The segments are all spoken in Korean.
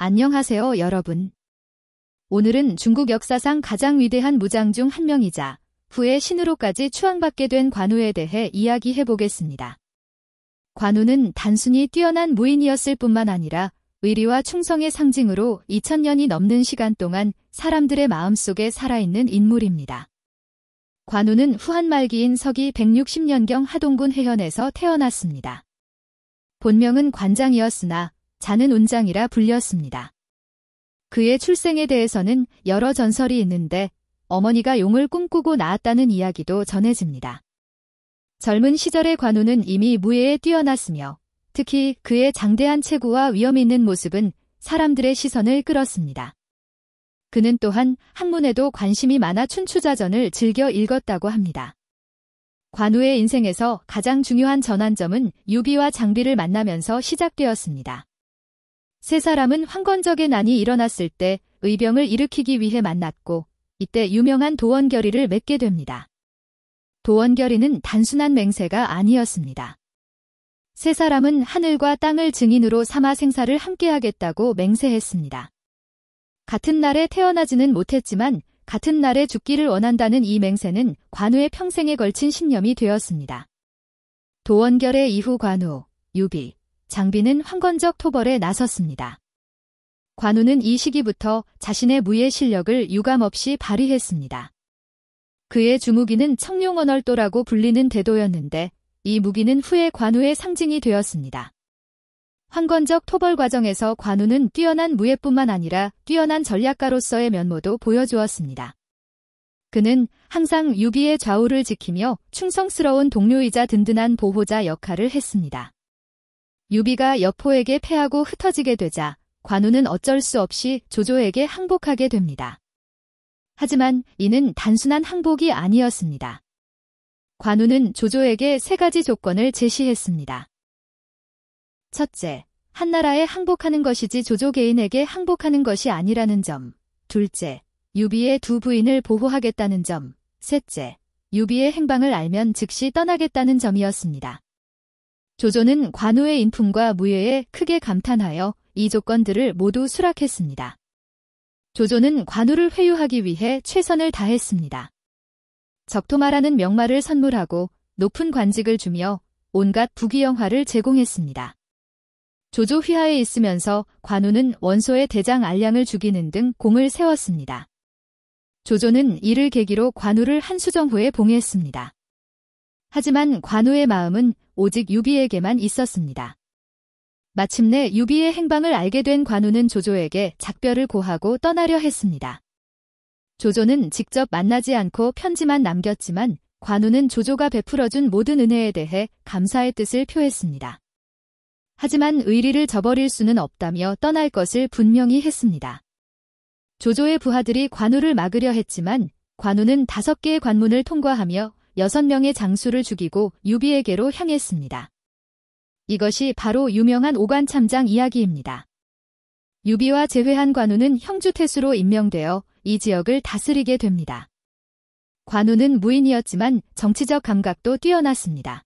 안녕하세요, 여러분. 오늘은 중국 역사상 가장 위대한 무장 중 한 명이자 후에 신으로까지 추앙받게 된 관우에 대해 이야기해 보겠습니다. 관우는 단순히 뛰어난 무인이었을 뿐만 아니라 의리와 충성의 상징으로 2000년이 넘는 시간 동안 사람들의 마음속에 살아있는 인물입니다. 관우는 후한 말기인 서기 160년경 하동군 해현에서 태어났습니다. 본명은 관장이었으나 자는 운장이라 불렸습니다. 그의 출생에 대해서는 여러 전설이 있는데 어머니가 용을 꿈꾸고 낳았다는 이야기도 전해집니다. 젊은 시절의 관우는 이미 무예에 뛰어났으며 특히 그의 장대한 체구와 위험 있는 모습은 사람들의 시선을 끌었습니다. 그는 또한 학문에도 관심이 많아 춘추자전을 즐겨 읽었다고 합니다. 관우의 인생에서 가장 중요한 전환점은 유비와 장비를 만나면서 시작되었습니다. 세 사람은 황건적의 난이 일어났을 때 의병을 일으키기 위해 만났고 이때 유명한 도원결의를 맺게 됩니다. 도원결의는 단순한 맹세가 아니었습니다. 세 사람은 하늘과 땅을 증인으로 삼아 생사를 함께하겠다고 맹세했습니다. 같은 날에 태어나지는 못했지만 같은 날에 죽기를 원한다는 이 맹세는 관우의 평생에 걸친 신념이 되었습니다. 도원결의 이후 관우, 유비, 장비는 황건적 토벌에 나섰습니다. 관우는 이 시기부터 자신의 무예 실력을 유감없이 발휘했습니다. 그의 주무기는 청룡언얼도라고 불리는 대도였는데 이 무기는 후에 관우의 상징이 되었습니다. 황건적 토벌 과정에서 관우는 뛰어난 무예뿐만 아니라 뛰어난 전략가로서의 면모도 보여주었습니다. 그는 항상 유비의 좌우를 지키며 충성스러운 동료이자 든든한 보호자 역할을 했습니다. 유비가 여포에게 패하고 흩어지게 되자 관우는 어쩔 수 없이 조조에게 항복하게 됩니다. 하지만 이는 단순한 항복이 아니었습니다. 관우는 조조에게 세 가지 조건을 제시했습니다. 첫째, 한나라에 항복하는 것이지 조조 개인에게 항복하는 것이 아니라는 점. 둘째, 유비의 두 부인을 보호하겠다는 점. 셋째, 유비의 행방을 알면 즉시 떠나겠다는 점이었습니다. 조조는 관우의 인품과 무예에 크게 감탄하여 이 조건들을 모두 수락했습니다. 조조는 관우를 회유하기 위해 최선을 다했습니다. 적토마라는 명마를 선물하고 높은 관직을 주며 온갖 부귀영화를 제공했습니다. 조조 휘하에 있으면서 관우는 원소의 대장 알량을 죽이는 등 공을 세웠습니다. 조조는 이를 계기로 관우를 한수정후에 봉했습니다. 하지만 관우의 마음은 오직 유비에게만 있었습니다. 마침내 유비의 행방을 알게 된 관우는 조조에게 작별을 고하고 떠나려 했습니다. 조조는 직접 만나지 않고 편지만 남겼지만 관우는 조조가 베풀어준 모든 은혜에 대해 감사의 뜻을 표했습니다. 하지만 의리를 저버릴 수는 없다며 떠날 것을 분명히 했습니다. 조조의 부하들이 관우를 막으려 했지만 관우는 5개의 관문을 통과하며 6명의 장수를 죽이고 유비에게로 향했습니다. 이것이 바로 유명한 오관참장 이야기입니다. 유비와 재회한 관우는 형주태수로 임명되어 이 지역을 다스리게 됩니다. 관우는 무인이었지만 정치적 감각도 뛰어났습니다.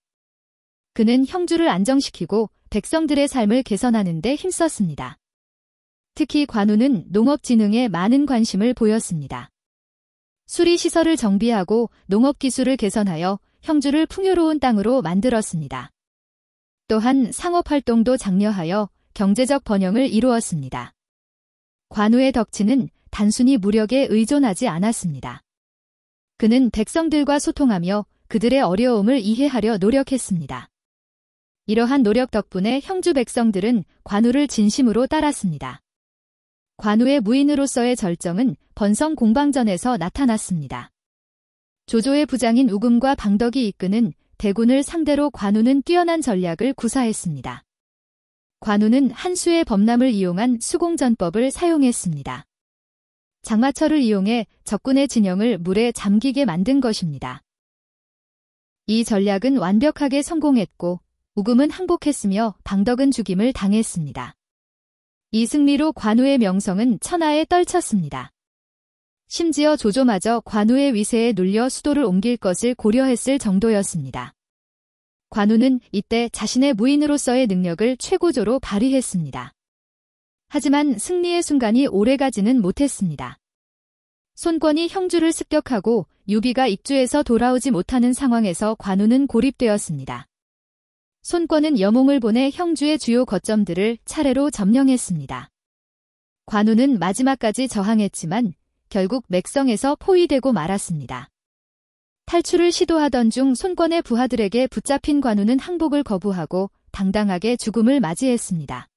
그는 형주를 안정시키고 백성들의 삶을 개선하는 데 힘썼습니다. 특히 관우는 농업진흥에 많은 관심을 보였습니다. 수리시설을 정비하고 농업기술을 개선하여 형주를 풍요로운 땅으로 만들었습니다. 또한 상업활동도 장려하여 경제적 번영을 이루었습니다. 관우의 덕치는 단순히 무력에 의존하지 않았습니다. 그는 백성들과 소통하며 그들의 어려움을 이해하려 노력했습니다. 이러한 노력 덕분에 형주 백성들은 관우를 진심으로 따랐습니다. 관우의 무인으로서의 절정은 번성 공방전에서 나타났습니다. 조조의 부장인 우금과 방덕이 이끄는 대군을 상대로 관우는 뛰어난 전략을 구사했습니다. 관우는 한수의 범람을 이용한 수공전법을 사용했습니다. 장마철을 이용해 적군의 진영을 물에 잠기게 만든 것입니다. 이 전략은 완벽하게 성공했고 우금은 항복했으며 방덕은 죽임을 당했습니다. 이 승리로 관우의 명성은 천하에 떨쳤습니다. 심지어 조조마저 관우의 위세에 눌려 수도를 옮길 것을 고려했을 정도였습니다. 관우는 이때 자신의 무인으로서의 능력을 최고조로 발휘했습니다. 하지만 승리의 순간이 오래가지는 못했습니다. 손권이 형주를 습격하고 유비가 익주에서 돌아오지 못하는 상황에서 관우는 고립되었습니다. 손권은 여몽을 보내 형주의 주요 거점들을 차례로 점령했습니다. 관우는 마지막까지 저항했지만 결국 맥성에서 포위되고 말았습니다. 탈출을 시도하던 중 손권의 부하들에게 붙잡힌 관우는 항복을 거부하고 당당하게 죽음을 맞이했습니다.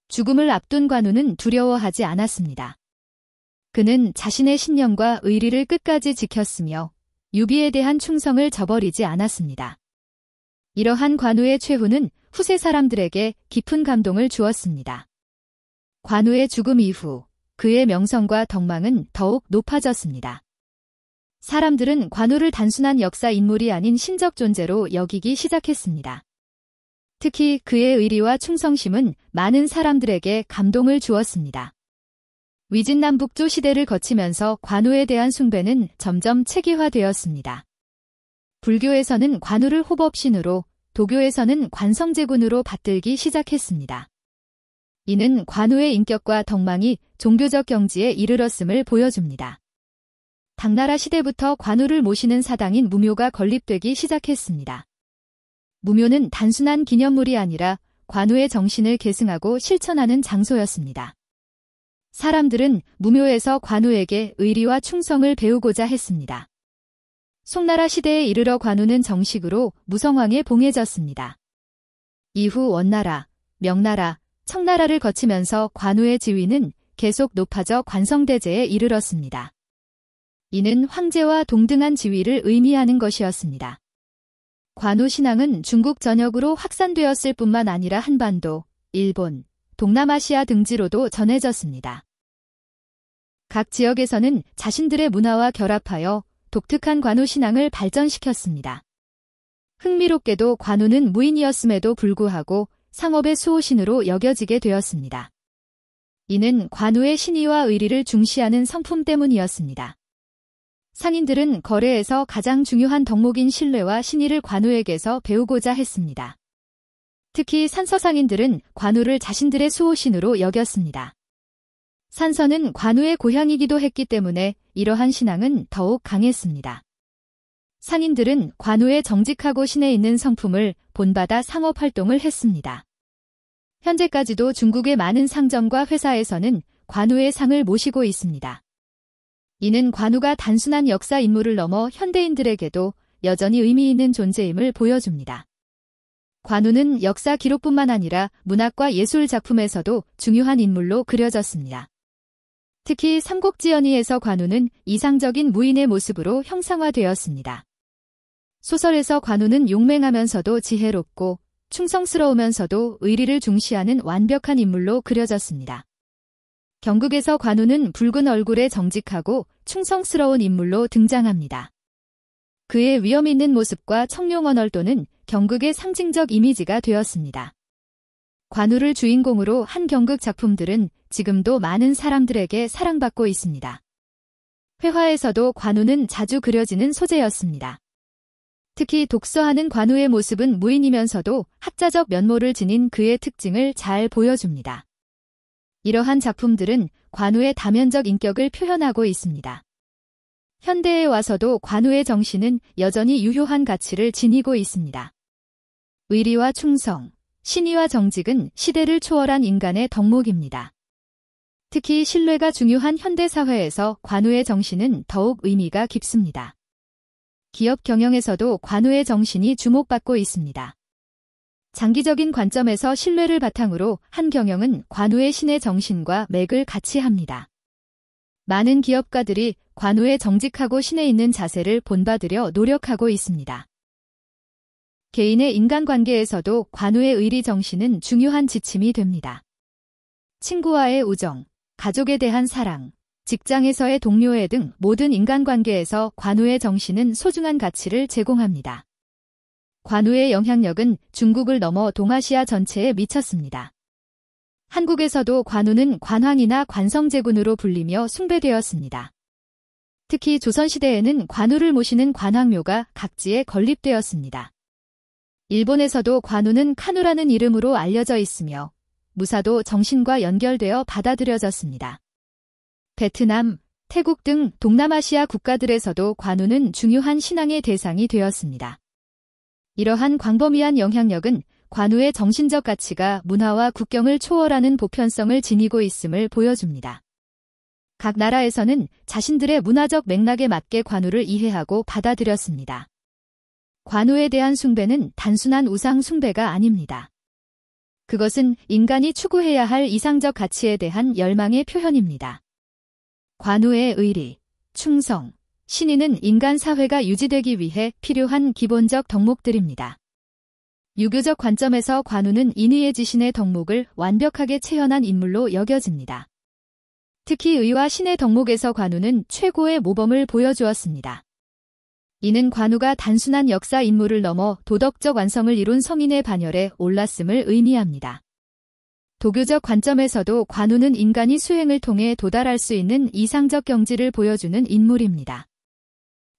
죽음을 앞둔 관우는 두려워하지 않았습니다. 그는 자신의 신념과 의리를 끝까지 지켰으며 유비에 대한 충성을 저버리지 않았습니다. 이러한 관우의 최후는 후세 사람들에게 깊은 감동을 주었습니다. 관우의 죽음 이후 그의 명성과 덕망은 더욱 높아졌습니다. 사람들은 관우를 단순한 역사 인물이 아닌 신적 존재로 여기기 시작했습니다. 특히 그의 의리와 충성심은 많은 사람들에게 감동을 주었습니다. 위진남북조 시대를 거치면서 관우에 대한 숭배는 점점 체계화되었습니다. 불교에서는 관우를 호법신으로, 도교에서는 관성제군으로 받들기 시작했습니다. 이는 관우의 인격과 덕망이 종교적 경지에 이르렀음을 보여줍니다. 당나라 시대부터 관우를 모시는 사당인 무묘가 건립되기 시작했습니다. 무묘는 단순한 기념물이 아니라 관우의 정신을 계승하고 실천하는 장소였습니다. 사람들은 무묘에서 관우에게 의리와 충성을 배우고자 했습니다. 송나라 시대에 이르러 관우는 정식으로 무성왕에 봉해졌습니다. 이후 원나라, 명나라, 청나라를 거치면서 관우의 지위는 계속 높아져 관성대제에 이르렀습니다. 이는 황제와 동등한 지위를 의미하는 것이었습니다. 관우 신앙은 중국 전역으로 확산되었을 뿐만 아니라 한반도, 일본, 동남아시아 등지로도 전해졌습니다. 각 지역에서는 자신들의 문화와 결합하여 독특한 관우 신앙을 발전시켰습니다. 흥미롭게도 관우는 무인이었음에도 불구하고 상업의 수호신으로 여겨지게 되었습니다. 이는 관우의 신의와 의리를 중시하는 성품 때문이었습니다. 상인들은 거래에서 가장 중요한 덕목인 신뢰와 신의를 관우에게서 배우고자 했습니다. 특히 산서상인들은 관우를 자신들의 수호신으로 여겼습니다. 산서는 관우의 고향이기도 했기 때문에 이러한 신앙은 더욱 강했습니다. 상인들은 관우의 정직하고 신에 있는 성품을 본받아 상업활동을 했습니다. 현재까지도 중국의 많은 상점과 회사에서는 관우의 상을 모시고 있습니다. 이는 관우가 단순한 역사 인물을 넘어 현대인들에게도 여전히 의미 있는 존재임을 보여줍니다. 관우는 역사 기록뿐만 아니라 문학과 예술 작품에서도 중요한 인물로 그려졌습니다. 특히 삼국지연의에서 관우는 이상적인 무인의 모습으로 형상화되었습니다. 소설에서 관우는 용맹하면서도 지혜롭고 충성스러우면서도 의리를 중시하는 완벽한 인물로 그려졌습니다. 경극에서 관우는 붉은 얼굴에 정직하고 충성스러운 인물로 등장합니다. 그의 위험 있는 모습과 청룡 언얼도는 경극의 상징적 이미지가 되었습니다. 관우를 주인공으로 한 경극 작품들은 지금도 많은 사람들에게 사랑받고 있습니다. 회화에서도 관우는 자주 그려지는 소재였습니다. 특히 독서하는 관우의 모습은 무인이면서도 학자적 면모를 지닌 그의 특징을 잘 보여줍니다. 이러한 작품들은 관우의 다면적 인격을 표현하고 있습니다. 현대에 와서도 관우의 정신은 여전히 유효한 가치를 지니고 있습니다. 의리와 충성, 신의와 정직은 시대를 초월한 인간의 덕목입니다. 특히 신뢰가 중요한 현대사회에서 관우의 정신은 더욱 의미가 깊습니다. 기업 경영에서도 관우의 정신이 주목받고 있습니다. 장기적인 관점에서 신뢰를 바탕으로 한 경영은 관우의 신의 정신과 맥을 같이 합니다. 많은 기업가들이 관우의 정직하고 신에 있는 자세를 본받으려 노력하고 있습니다. 개인의 인간관계에서도 관우의 의리 정신은 중요한 지침이 됩니다. 친구와의 우정, 가족에 대한 사랑, 직장에서의 동료애 등 모든 인간관계에서 관우의 정신은 소중한 가치를 제공합니다. 관우의 영향력은 중국을 넘어 동아시아 전체에 미쳤습니다. 한국에서도 관우는 관황이나 관성제군으로 불리며 숭배되었습니다. 특히 조선시대에는 관우를 모시는 관황묘가 각지에 건립되었습니다. 일본에서도 관우는 카누라는 이름으로 알려져 있으며 무사도 정신과 연결되어 받아들여졌습니다. 베트남, 태국 등 동남아시아 국가들에서도 관우는 중요한 신앙의 대상이 되었습니다. 이러한 광범위한 영향력은 관우의 정신적 가치가 문화와 국경을 초월하는 보편성을 지니고 있음을 보여줍니다. 각 나라에서는 자신들의 문화적 맥락에 맞게 관우를 이해하고 받아들였습니다. 관우에 대한 숭배는 단순한 우상 숭배가 아닙니다. 그것은 인간이 추구해야 할 이상적 가치에 대한 열망의 표현입니다. 관우의 의리, 충성, 신의는 인간 사회가 유지되기 위해 필요한 기본적 덕목들입니다. 유교적 관점에서 관우는 인의의 지신의 덕목을 완벽하게 체현한 인물로 여겨집니다. 특히 의와 신의 덕목에서 관우는 최고의 모범을 보여주었습니다. 이는 관우가 단순한 역사 인물을 넘어 도덕적 완성을 이룬 성인의 반열에 올랐음을 의미합니다. 도교적 관점에서도 관우는 인간이 수행을 통해 도달할 수 있는 이상적 경지를 보여주는 인물입니다.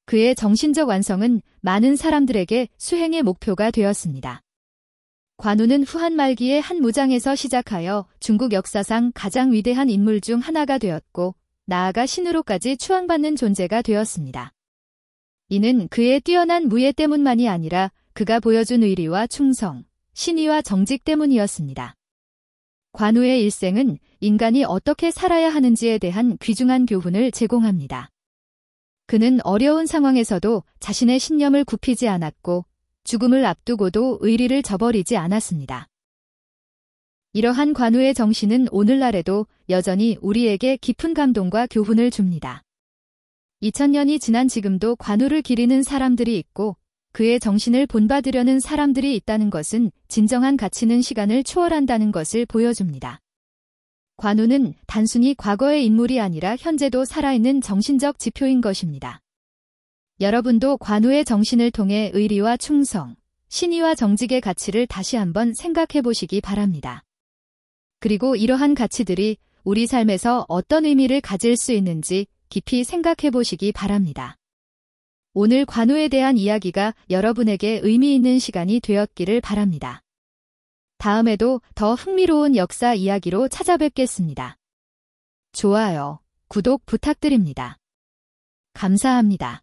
그의 정신적 완성은 많은 사람들에게 수행의 목표가 되었습니다. 관우는 후한 말기의 한 무장에서 시작하여 중국 역사상 가장 위대한 인물 중 하나가 되었고, 나아가 신으로까지 추앙받는 존재가 되었습니다. 이는 그의 뛰어난 무예 때문만이 아니라 그가 보여준 의리와 충성, 신의와 정직 때문이었습니다. 관우의 일생은 인간이 어떻게 살아야 하는지에 대한 귀중한 교훈을 제공합니다. 그는 어려운 상황에서도 자신의 신념을 굽히지 않았고 죽음을 앞두고도 의리를 저버리지 않았습니다. 이러한 관우의 정신은 오늘날에도 여전히 우리에게 깊은 감동과 교훈을 줍니다. 2000년이 지난 지금도 관우를 기리는 사람들이 있고 그의 정신을 본받으려는 사람들이 있다는 것은 진정한 가치는 시간을 초월한다는 것을 보여줍니다. 관우는 단순히 과거의 인물이 아니라 현재도 살아있는 정신적 지표인 것입니다. 여러분도 관우의 정신을 통해 의리와 충성, 신의와 정직의 가치를 다시 한번 생각해 보시기 바랍니다. 그리고 이러한 가치들이 우리 삶에서 어떤 의미를 가질 수 있는지 깊이 생각해 보시기 바랍니다. 오늘 관우에 대한 이야기가 여러분에게 의미 있는 시간이 되었기를 바랍니다. 다음에도 더 흥미로운 역사 이야기로 찾아뵙겠습니다. 좋아요, 구독 부탁드립니다. 감사합니다.